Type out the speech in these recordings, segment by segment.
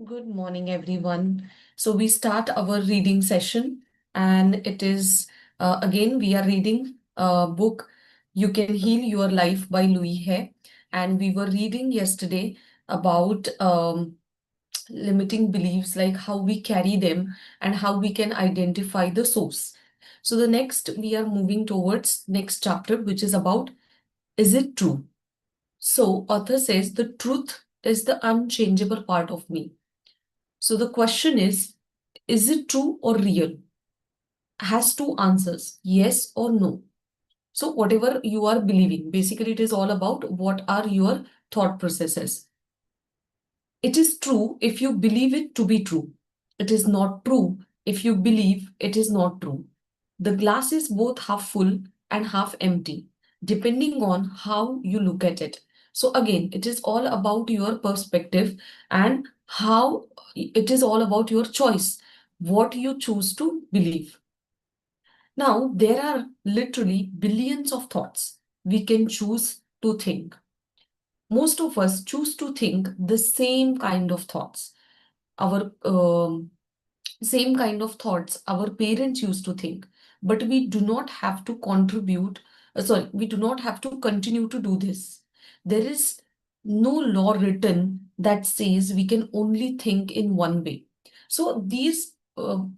Good morning, everyone. So we start our reading session, and it is again we are reading a book, "You Can Heal Your Life" by Louis Hay, and we were reading yesterday about limiting beliefs, like how we carry them and how we can identify the source. So the next we are moving towards next chapter, which is about, is it true? So author says the truth is the unchangeable part of me. So the question is it true or real? Has two answers, yes or no. So whatever you are believing, basically it is all about what are your thought processes. It is true if you believe it to be true. It is not true if you believe it is not true. The glass is both half full and half empty, depending on how you look at it. So, again, it is all about your perspective and how it is all about your choice, what you choose to believe. Now, there are literally billions of thoughts we can choose to think. Most of us choose to think the same kind of thoughts. Our same kind of thoughts our parents used to think, but we do not have to we do not have to continue to do this. There is no law written that says we can only think in one way. So these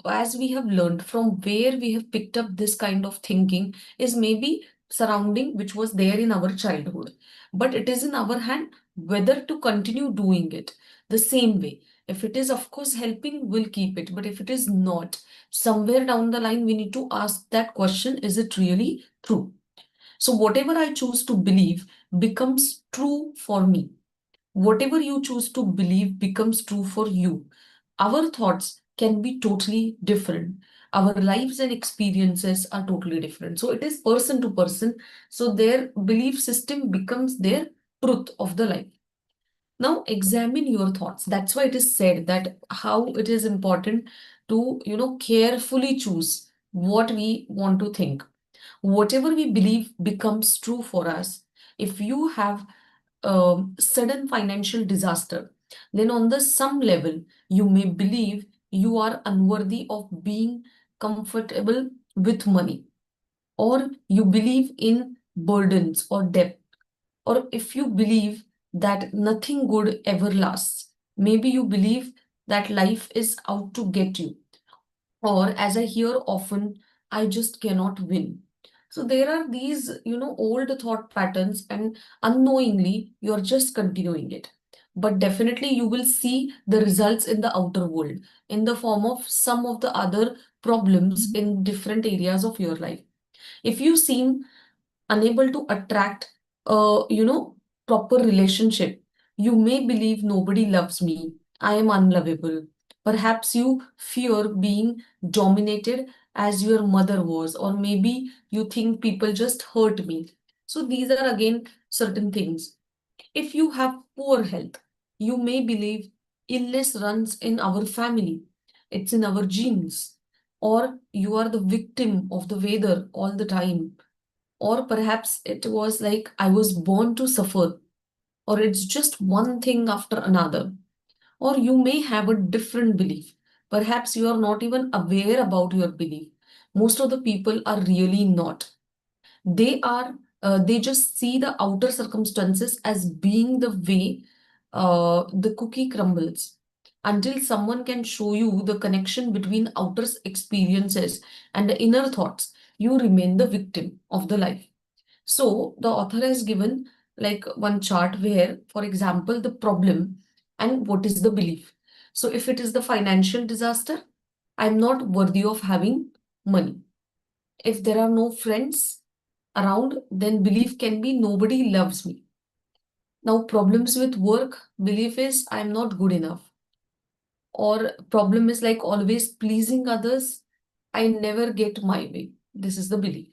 as we have learned, from where we have picked up this kind of thinking is maybe surrounding which was there in our childhood, but it is in our hand whether to continue doing it the same way. If it is, of course, helping, we'll keep it. But if it is not, somewhere down the line, we need to ask that question, is it really true? So, whatever I choose to believe becomes true for me. Whatever you choose to believe becomes true for you. Our thoughts can be totally different. Our lives and experiences are totally different. So, it is person to person. So, their belief system becomes their truth of the life. Now examine your thoughts. That's why it is said that how it is important to, carefully choose what we want to think. Whatever we believe becomes true for us. If you have a sudden financial disaster, then on the some level, you may believe you are unworthy of being comfortable with money, or you believe in burdens or debt, or if you believe that nothing good ever lasts, maybe you believe that life is out to get you, or as I hear often, I just cannot win. So there are these, old thought patterns, and unknowingly, you're just continuing it. But definitely, you will see the results in the outer world in the form of some of the other problems in different areas of your life. If you seem unable to attract a proper relationship, you may believe nobody loves me, I am unlovable. Perhaps you fear being dominated as your mother was, or maybe you think people just hurt me. So these are again certain things. If you have poor health, you may believe illness runs in our family, it's in our genes, or you are the victim of the weather all the time, or perhaps it was like I was born to suffer, or it's just one thing after another. Or you may have a different belief. Perhaps you are not even aware about your belief. Most of the people are really not. They just see the outer circumstances as being the way the cookie crumbles. Until someone can show you the connection between outer experiences and the inner thoughts, you remain the victim of the life. So the author has given like one chart where, for example, the problem and what is the belief. So if it is the financial disaster, I'm not worthy of having money. If there are no friends around, then belief can be nobody loves me. Now, problems with work, belief is I'm not good enough. Or problem is like always pleasing others, I never get my way. This is the belief.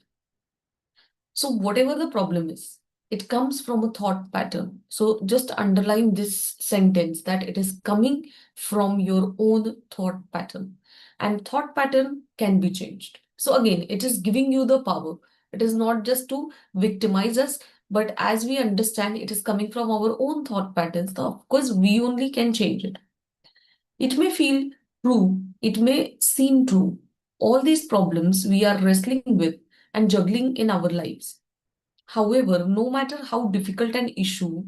So, whatever the problem is, it comes from a thought pattern. So, just underline this sentence that it is coming from your own thought pattern. And thought pattern can be changed. So, again, it is giving you the power. It is not just to victimize us, but as we understand, it is coming from our own thought patterns. So, of course, we only can change it. It may feel true, it may seem true. All these problems we are wrestling with and juggling in our lives. However, no matter how difficult an issue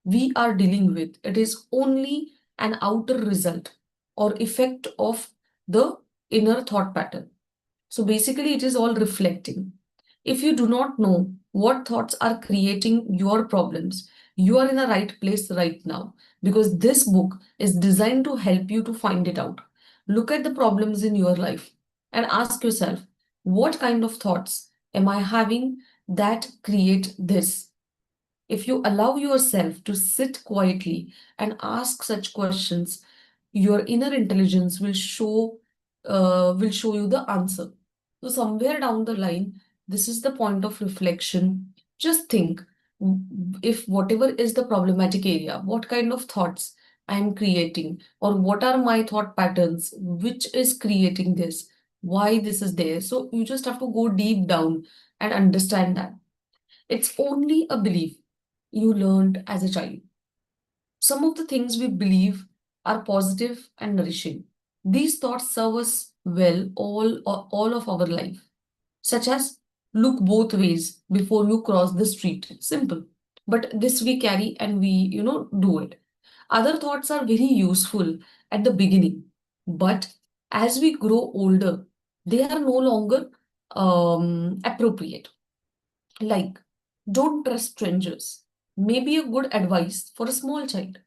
we are dealing with, it is only an outer result or effect of the inner thought pattern. So basically, it is all reflecting. If you do not know what thoughts are creating your problems, you are in the right place right now because this book is designed to help you to find it out. Look at the problems in your life and ask yourself, what kind of thoughts am I having that create this? If you allow yourself to sit quietly and ask such questions, your inner intelligence will show you the answer. So somewhere down the line, this is the point of reflection. Just think, if whatever is the problematic area, what kind of thoughts I am creating, or what are my thought patterns, which is creating this, why this is there. So you just have to go deep down and understand that. It's only a belief you learned as a child. Some of the things we believe are positive and nourishing. These thoughts serve us well all of our life, such as look both ways before you cross the street. Simple. But this we carry and we do it. Other thoughts are very useful at the beginning, but as we grow older, they are no longer appropriate. Like, don't trust strangers. May be a good advice for a small child,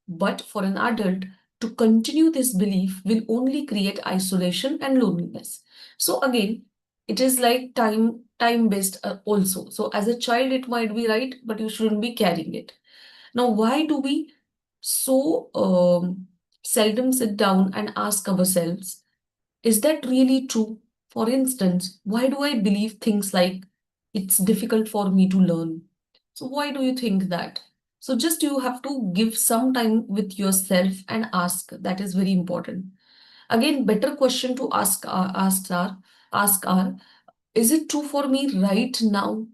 but for an adult, to continue this belief will only create isolation and loneliness. So again, it is like time based also. So as a child, it might be right, but you shouldn't be carrying it. Now, why do we so seldom sit down and ask ourselves, is that really true? For instance, why do I believe things like it's difficult for me to learn? So, why do you think that? So, just you have to give some time with yourself and ask. That is very important. Again, better question to ask are, is it true for me right now?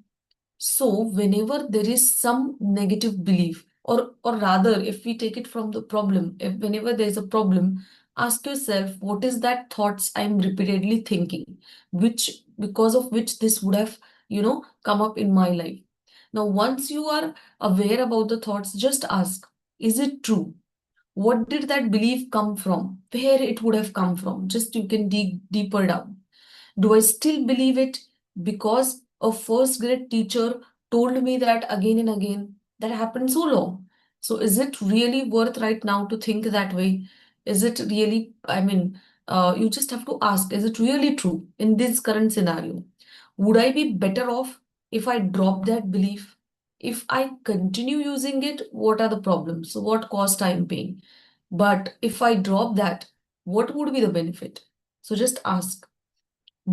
So whenever there is some negative belief, or rather, if we take it from the problem, if whenever there is a problem, ask yourself, what is that thoughts I'm repeatedly thinking, which because of which this would have come up in my life. Now, once you are aware about the thoughts, just ask, is it true? What did that belief come from? Where it would have come from? Just you can dig deeper down. Do I still believe it because a first grade teacher told me that again and again? That happened so long. So is it really worth right now to think that way? Is it really, you just have to ask, is it really true in this current scenario? Would I be better off if I drop that belief? If I continue using it, what are the problems? So what cost I am paying? But if I drop that, what would be the benefit? So just ask.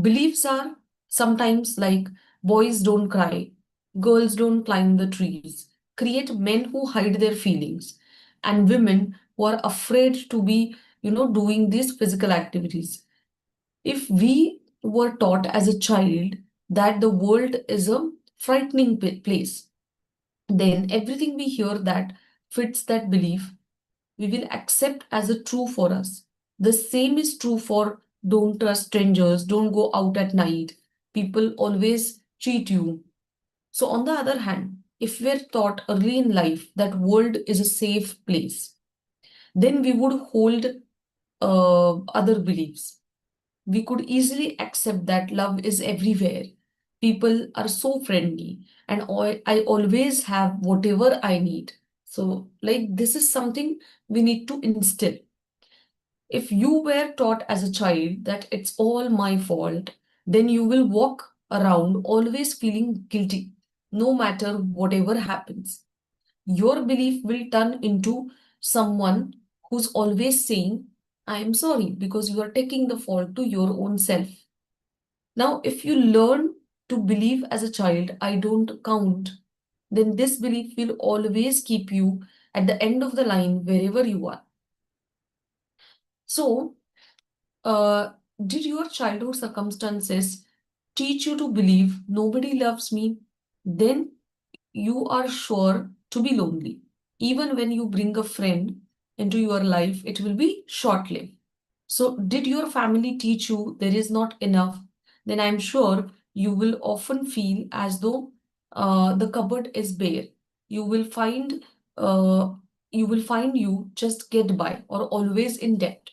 Beliefs are sometimes like boys don't cry, girls don't climb the trees, create men who hide their feelings, and women who are afraid to be doing these physical activities. If we were taught as a child that the world is a frightening place, then everything we hear that fits that belief we will accept as a true for us. The same is true for don't trust strangers, don't go out at night. People always cheat you. So on the other hand, if we're taught early in life that world is a safe place, then we would hold other beliefs. We could easily accept that love is everywhere. People are so friendly, and I always have whatever I need. So, like, this is something we need to instill. If you were taught as a child that it's all my fault, then you will walk around always feeling guilty, no matter whatever happens. Your belief will turn into someone who's always saying, I am sorry, because you are taking the fault to your own self. Now, if you learn to believe as a child, I don't count, then this belief will always keep you at the end of the line wherever you are. So, uh, did your childhood circumstances teach you to believe nobody loves me? Then you are sure to be lonely. Even when you bring a friend into your life, it will be short-lived. So, did your family teach you there is not enough? Then I'm sure you will often feel as though the cupboard is bare. You will find uh, you just get by or always in debt.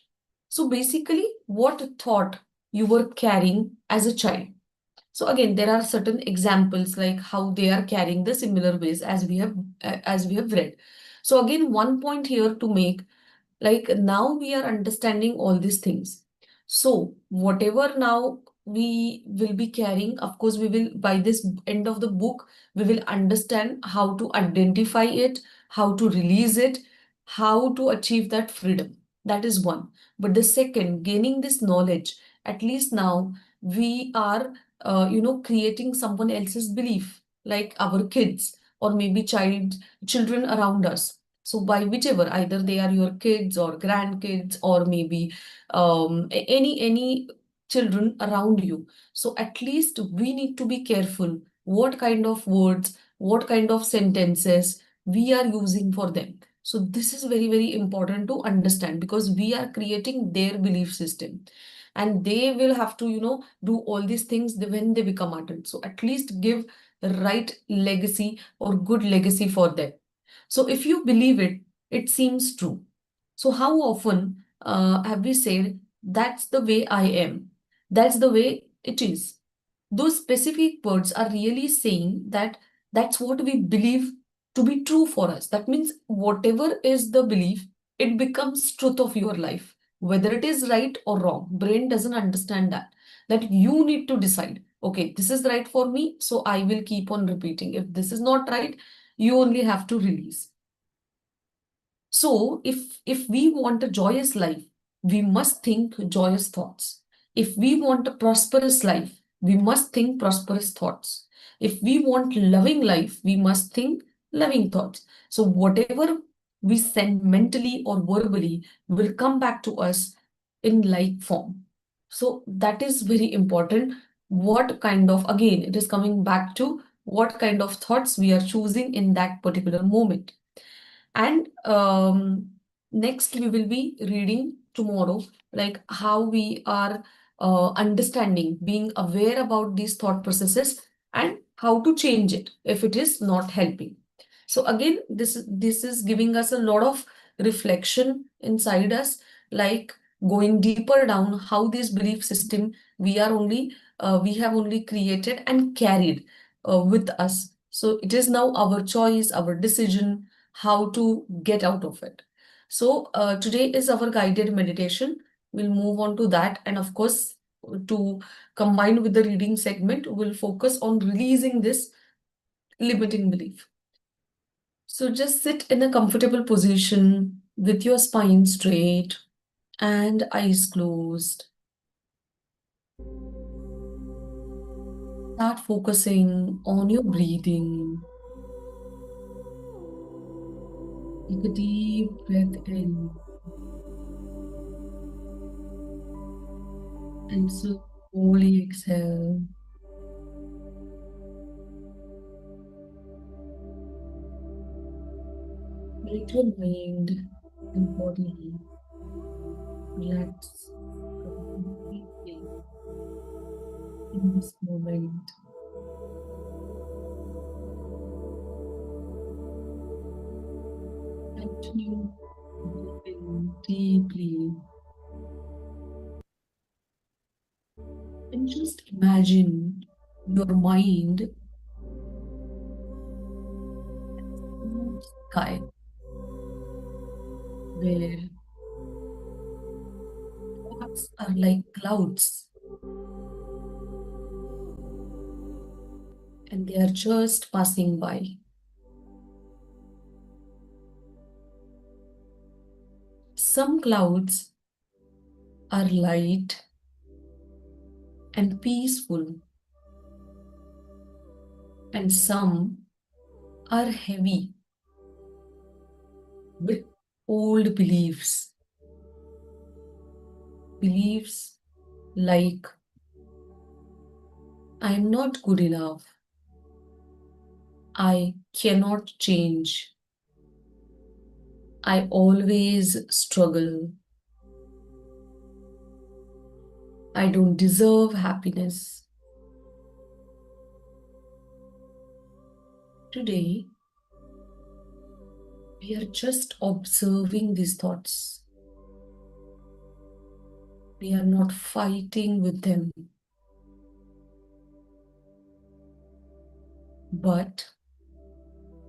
So basically, what thought you were carrying as a child? So again, there are certain examples like how they are carrying the similar ways as we have read. So again, one point here to make, like now we are understanding all these things. So whatever now we will be carrying, of course, we will by this end of the book, we will understand how to identify it, how to release it, how to achieve that freedom. That is one. But the second, gaining this knowledge, at least now we are creating someone else's belief, like our kids or maybe children around us. So by whichever, either they are your kids or grandkids or maybe any children around you. So at least we need to be careful what kind of words, what kind of sentences we are using for them. So this is very, very important to understand because we are creating their belief system and they will have to, do all these things when they become adults. So at least give the right legacy or good legacy for them. So if you believe it, it seems true. So how often have we said, that's the way I am? That's the way it is. Those specific words are really saying that that's what we believe to be true for us. That means whatever is the belief, it becomes truth of your life. Whether it is right or wrong, brain doesn't understand that. That you need to decide, okay, this is right for me, so I will keep on repeating. If this is not right, you only have to release. So if we want a joyous life, we must think joyous thoughts. If we want a prosperous life, we must think prosperous thoughts. If we want loving life, we must think loving thoughts. So whatever we send mentally or verbally will come back to us in like form. So that is very important. What kind of, again, it is coming back to what kind of thoughts we are choosing in that particular moment. And next, we will be reading tomorrow, like how we are understanding, being aware about these thought processes and how to change it if it is not helping. So again, this is giving us a lot of reflection inside us, like going deeper down how this belief system we have only created and carried with us. So it is now our choice, our decision how to get out of it. So today is our guided meditation. We'll move on to that. And of course, to combine with the reading segment, we'll focus on releasing this limiting belief. So just sit in a comfortable position with your spine straight and eyes closed. Start focusing on your breathing. Take a deep breath in and slowly exhale. Let your mind and body relax completely in this moment. Continue breathing deeply and just imagine your mind smooth sky where thoughts are like clouds and they are just passing by. Some clouds are light and peaceful, and some are heavy with old beliefs. Beliefs like, I am not good enough, I cannot change, I always struggle. I don't deserve happiness. Today, we are just observing these thoughts. We are not fighting with them, but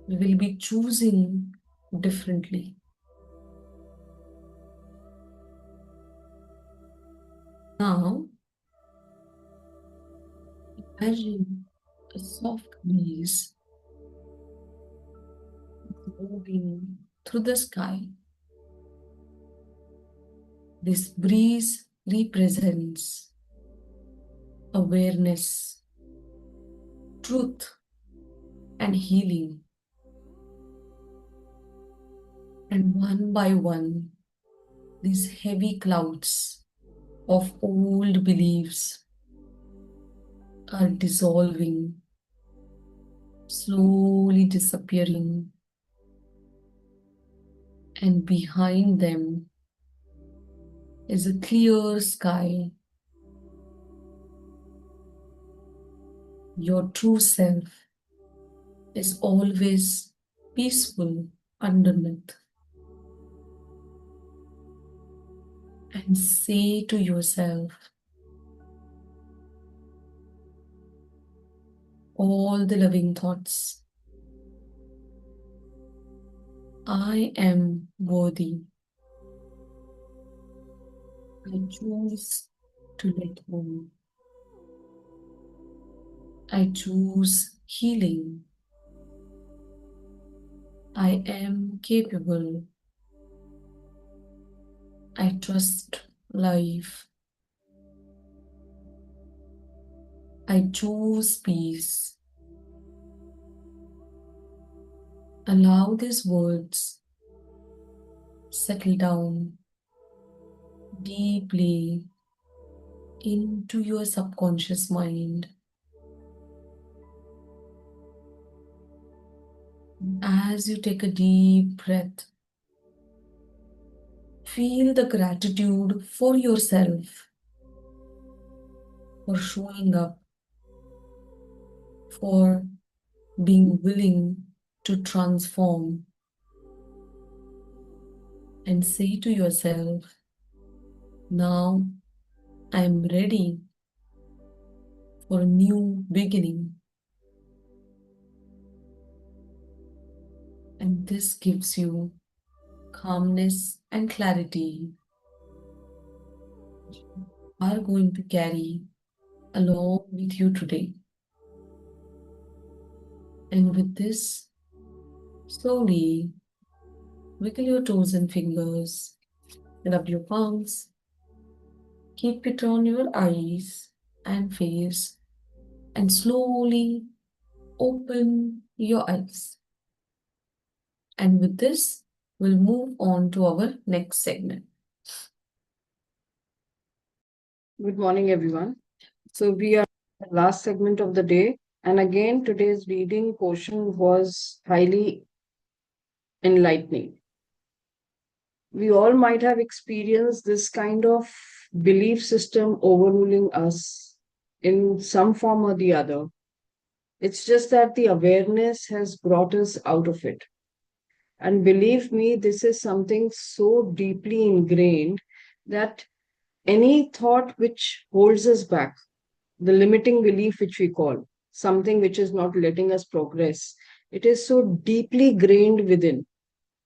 we will be choosing differently. Now, imagine a soft breeze moving through the sky. This breeze represents awareness, truth, and healing. And one by one, these heavy clouds of old beliefs are dissolving, slowly disappearing, and behind them is a clear sky. Your true self is always peaceful underneath. And say to yourself, all the loving thoughts, I am worthy. I choose to let go. I choose healing. I am capable. I trust life. I choose peace. Allow these words settle down deeply into your subconscious mind. As you take a deep breath, feel the gratitude for yourself, for showing up, for being willing to transform, and say to yourself, now I am ready for a new beginning. And this gives you calmness and clarity are going to carry along with you today. And with this, slowly wiggle your toes and fingers, rub your palms, keep it on your eyes and face, and slowly open your eyes. And with this, we'll move on to our next segment. Good morning, everyone. So, we are at the last segment of the day. And again, today's reading portion was highly enlightening. We all might have experienced this kind of belief system overruling us in some form or the other. It's just that the awareness has brought us out of it. And believe me, this is something so deeply ingrained that any thought which holds us back, the limiting belief which we call something which is not letting us progress, it is so deeply grained within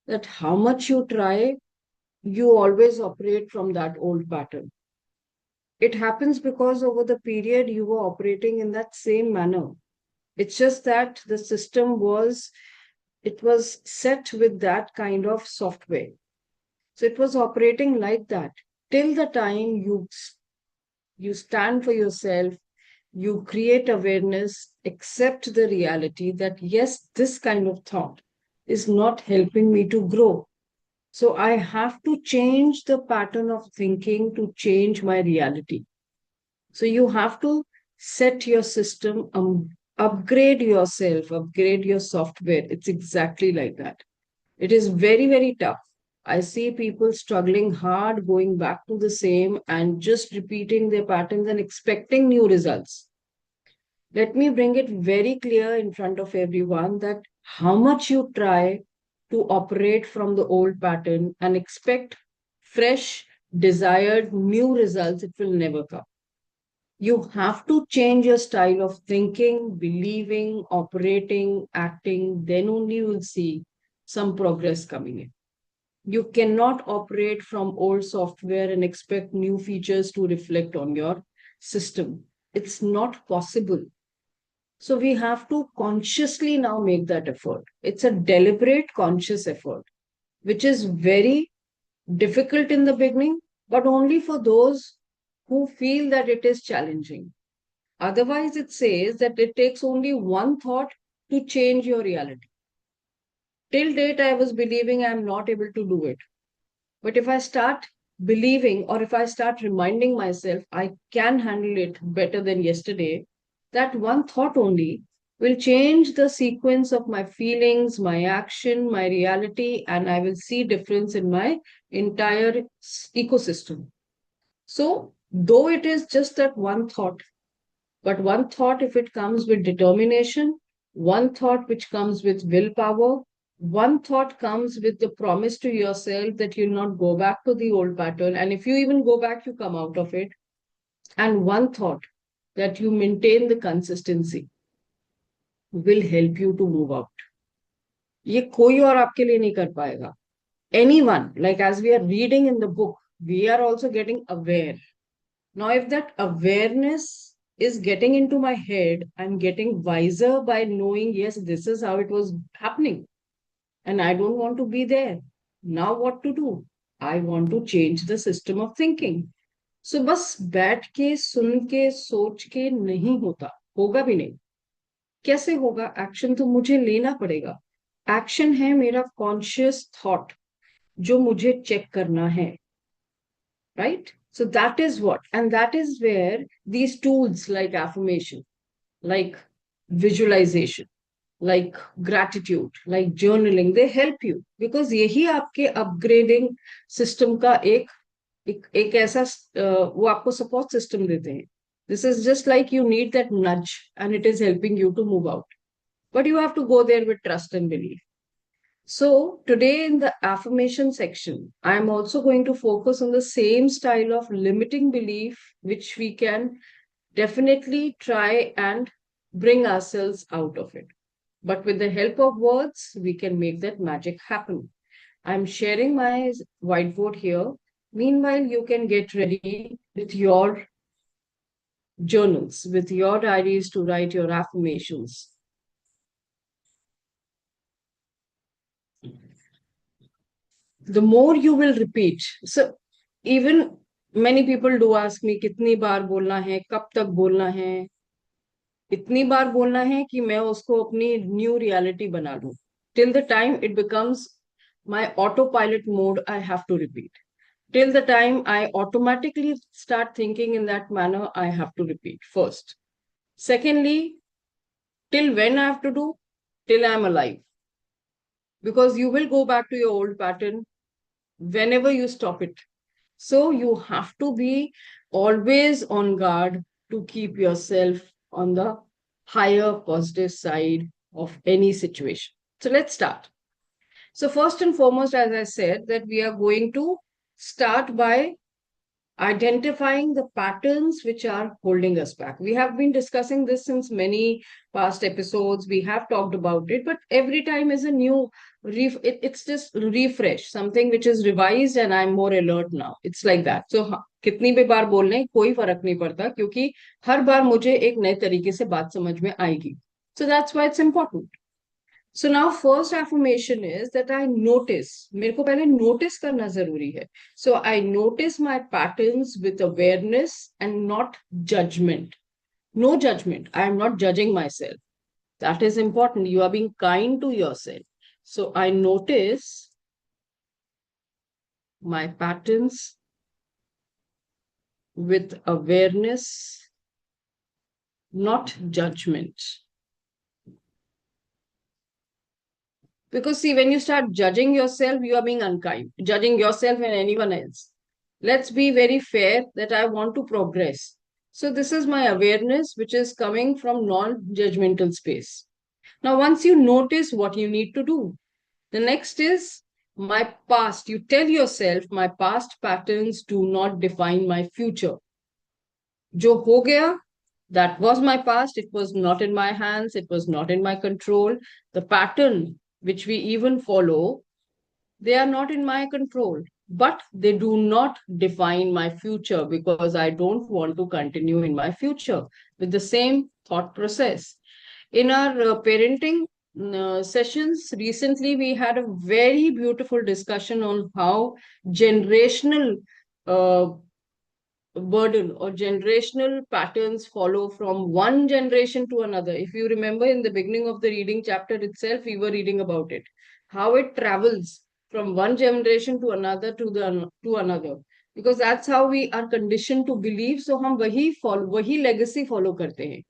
that how much you try, you always operate from that old pattern. It happens because over the period you were operating in that same manner. It's just that the system was, it was set with that kind of software. So it was operating like that till the time you stand for yourself, you create awareness, accept the reality that yes, this kind of thought is not helping me to grow. So I have to change the pattern of thinking to change my reality. So you have to set your system, upgrade yourself, upgrade your software. It's exactly like that. It is very, very tough. I see people struggling hard, going back to the same and just repeating their patterns and expecting new results. Let me bring it very clear in front of everyone that how much you try to operate from the old pattern and expect fresh, desired new results, it will never come. You have to change your style of thinking, believing, operating, acting, then only you will see some progress coming in. You cannot operate from old software and expect new features to reflect on your system. It's not possible. So we have to consciously now make that effort. It's a deliberate, conscious effort, which is very difficult in the beginning, but only for those who feel that it is challenging. Otherwise, it says that it takes only one thought to change your reality. Till date, I was believing I'm not able to do it. But if I start believing or if I start reminding myself I can handle it better than yesterday, that one thought only will change the sequence of my feelings, my action, my reality, and I will see difference in my entire ecosystem. So, though it is just that one thought, but one thought, if it comes with determination, one thought which comes with willpower, one thought comes with the promise to yourself that you'll not go back to the old pattern. And if you even go back, you come out of it. And one thought that you maintain the consistency will help you to move out. ये कोई और आपके लिए नहीं कर पाएगा. Anyone, like as we are reading in the book, we are also getting aware. Now, if that awareness is getting into my head, I'm getting wiser by knowing, yes, this is how it was happening. And I don't want to be there. Now, what to do? I want to change the system of thinking. So, बस बैठ के सुन के सोच के नहीं होता, होगा भी नहीं. कैसे होगा? एक्शन तो मुझे लेना पड़ेगा. एक्शन है मेरा कॉन्शियस थॉट जो मुझे चेक करना है. Right? So that is what, and that is where these tools like affirmation, like visualization, like gratitude, like journaling, they help you because यही आपके upgrading system का एक ऐसा वो आपको support system देते हैं. This is just like you need that nudge and it is helping you to move out. But you have to go there with trust and belief. So, today in the affirmation section, I'm also going to focus on the same style of limiting belief, which we can definitely try and bring ourselves out of it. But with the help of words, we can make that magic happen. I'm sharing my whiteboard here. Meanwhile, you can get ready with your journals, with your diaries to write your affirmations. The more you will repeat. So even many people do ask me कितनी बार बोलना है, कब तक बोलना है. इतनी बार बोलना है कि मैं उसको अपनी न्यू रियलिटी बना लूं. Till the time it becomes my autopilot mode, I have to repeat. Till the time I automatically start thinking in that manner, I have to repeat first. Secondly, till when I have to do? Till I'm alive. Because you will go back to your old pattern whenever you stop it. So you have to be always on guard to keep yourself on the higher positive side of any situation. So let's start. So first and foremost, as I said, that we are going to start by identifying the patterns which are holding us back. We have been discussing this since many past episodes. We have talked about it, but every time is a new, it's just refresh, something which is revised and I'm more alert now. It's like that. So कितनी भी बार बोलने कोई फर्क नहीं पड़ता क्योंकि हर बार मुझे एक नए तरीके से बात समझ में आएगी. So that's why it's important. So now first affirmation is that I notice. मेरे को पहले notice करना जरूरी है. So I notice my patterns with awareness and not judgment. No judgment. I am not judging myself. That is important. You are being kind to yourself. So I notice my patterns with awareness, not judgment. Because see, when you start judging yourself, you are being unkind, judging yourself and anyone else. Let's be very fair that I want to progress. So this is my awareness, which is coming from non-judgmental space. Now, once you notice what you need to do, the next is my past. You tell yourself, my past patterns do not define my future. Jo ho gaya, that was my past. It was not in my hands. It was not in my control. The pattern which we even follow, they are not in my control, but they do not define my future because I don't want to continue in my future with the same thought process. In our parenting sessions recently, we had a very beautiful discussion on how generational uh, burden or generational patterns follow from one generation to another. If you remember, in the beginning of the reading chapter itself, we were reading about it, how it travels from one generation to another to another, because that's how we are conditioned to believe. So हम वही legacy follow करते हैं.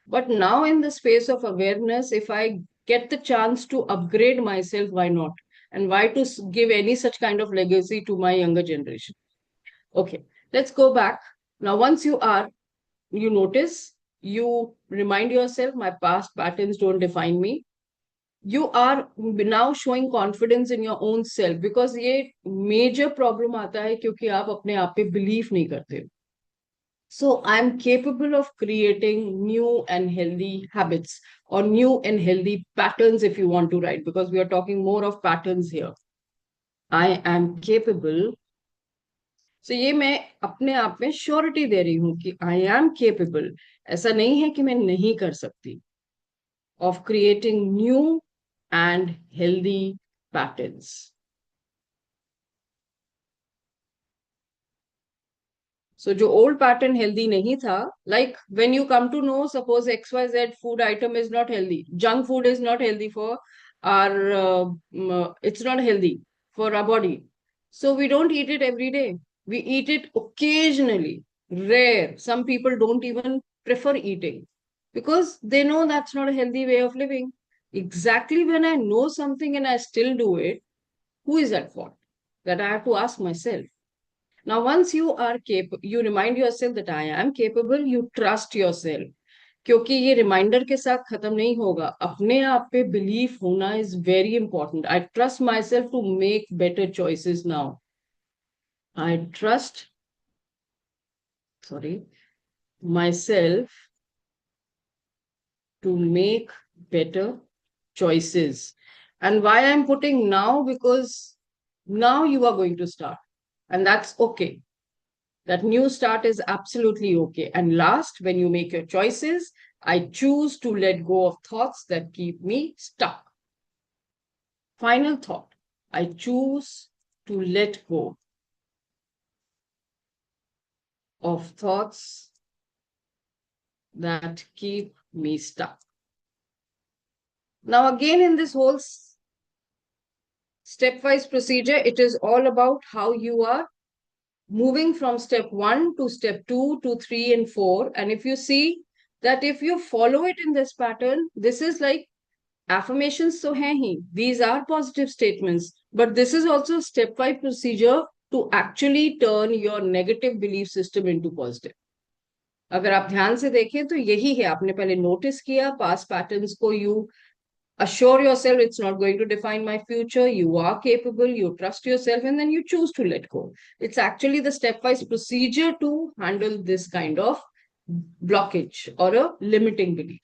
But now, in the space of awareness, if I get the chance to upgrade myself, why not? And why to give any such kind of legacy to my younger generation? Okay, let's go back. Now, once you notice, you remind yourself, my past patterns don't define me. You are now showing confidence in your own self, because ये major problem आता है क्योंकि आप अपने आप पे believe नहीं करते हो. So I'm capable of creating new and healthy habits or new and healthy patterns, if you want to write, because we are talking more of patterns here. I am capable. So ये मैं अपने आप में surety दे रही हूं कि I am capable. ऐसा नहीं है कि मैं नहीं कर सकती. Of creating new and healthy patterns. So जो old pattern healthy नहीं था, like when you come to know, suppose XYZ food item is not healthy, junk food is not healthy for our, it's not healthy for our body. So we don't eat it every day. We eat it occasionally, rare. Some people don't even prefer eating because they know that's not a healthy way of living. Exactly when I know something and I still do it, who is at fault? That I have to ask myself. Now, once you are capable, you remind yourself that I am capable, you trust yourself. क्योंकि ये reminder के साथ खत्म नहीं होगा. अपने आप पे बिलीफ होना is very important. I trust myself to make better choices now. I trust myself to make better choices. And why I'm putting now, because now you are going to start, and that's okay. That new start is absolutely okay. And last, when you make your choices, I choose to let go of thoughts that keep me stuck. Final thought, I choose to let go of thoughts that keep me stuck. Now, again, in this whole stepwise procedure, it is all about how you are moving from step 1 to step 2 to 3 and 4. And if you see that if you follow it in this pattern, this is like affirmations so hai hi. These are positive statements, but this is also stepwise procedure to actually turn your negative belief system into positive. अगर आप ध्यान से देखें तो यही है. आपने पहले नोटिस किया पास्ट पैटर्न्स को. You assure yourself it's not going to define my future. You are capable, you trust yourself, and then you choose to let go. It's actually the stepwise procedure to handle this kind of blockage or a limiting belief.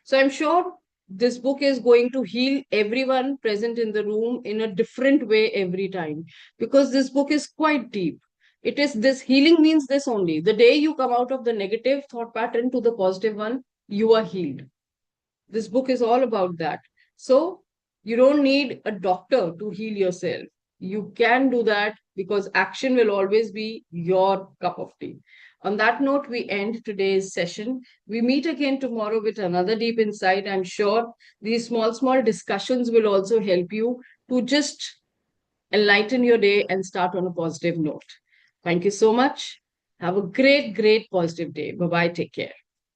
So I'm sure this book is going to heal everyone present in the room in a different way every time, because this book is quite deep. It is this healing means this only. The day you come out of the negative thought pattern to the positive one, you are healed. This book is all about that. So you don't need a doctor to heal yourself. You can do that because action will always be your cup of tea. On that note, we end today's session. We meet again tomorrow with another deep insight. I'm sure these small discussions will also help you to just enlighten your day and start on a positive note. Thank you so much. Have a great positive day. Bye bye. Take care.